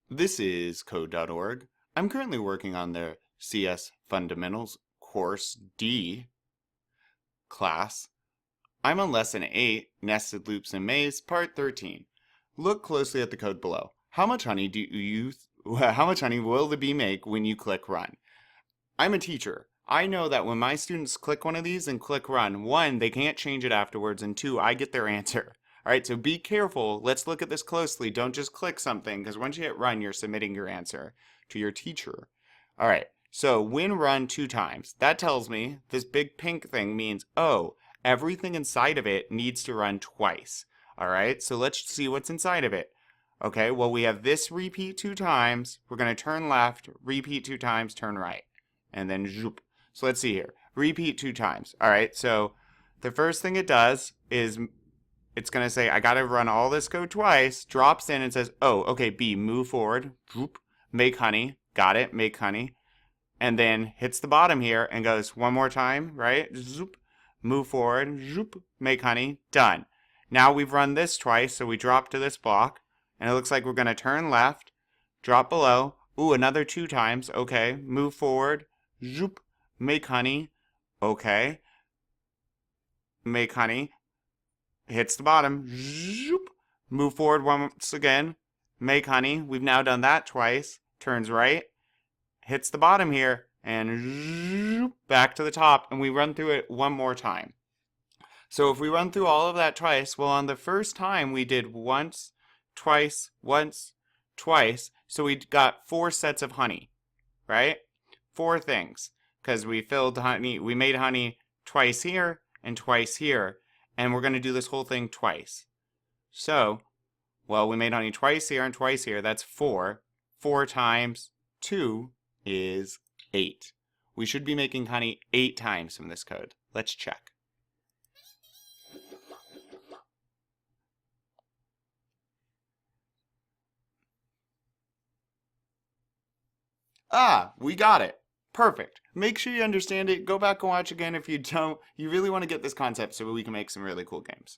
This is Code.org. I'm currently working on their CS Fundamentals Course D class. I'm on Lesson 8, Nested Loops and Maze, Part 13. Look closely at the code below. How much honey will the bee make when you click run? I'm a teacher. I know that when my students click one of these and click run, one, they can't change it afterwards, and two, I get their answer. All right, so be careful. Let's look at this closely. Don't just click something, because once you hit run, you're submitting your answer to your teacher. All right, so when run 2 times, that tells me this big pink thing means, oh, everything inside of it needs to run twice. All right, so let's see what's inside of it. Okay, well, we have this repeat 2 times. We're going to turn left, repeat 2 times, turn right, and then zoop. So let's see here. Repeat 2 times. All right, so the first thing it does is it's going to say, I got to run all this code twice, drops in and says, oh, okay, B, move forward, zoop, make honey, got it, make honey, and then hits the bottom here and goes one more time, right, zoop, move forward, zoop, make honey, done. Now we've run this twice, so we drop to this block, and it looks like we're going to turn left, drop below, ooh, another 2 times, okay, move forward, zoop, make honey, okay, make honey, hits the bottom, zoop, move forward once again, make honey. We've now done that twice, turns right, hits the bottom here, and zoop, back to the top, and we run through it one more time. So if we run through all of that twice, well, on the first time we did once, twice, so we got 4 sets of honey, right? 4 things, because we filled honey, we made honey twice here and twice here, and we're going to do this whole thing twice. So, well, we made honey twice here and twice here. That's 4. 4 times 2 is 8. We should be making honey 8 times from this code. Let's check. Ah, we got it. Perfect. Make sure you understand it. Go back and watch again if you don't. You really want to get this concept so we can make some really cool games.